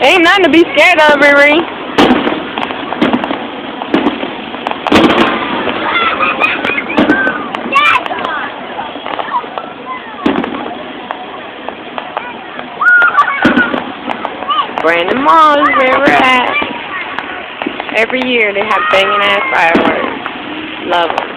Ain't nothing to be scared of, Riri. Brandon Mall is where we're at. Every year they have banging ass fireworks. Love them.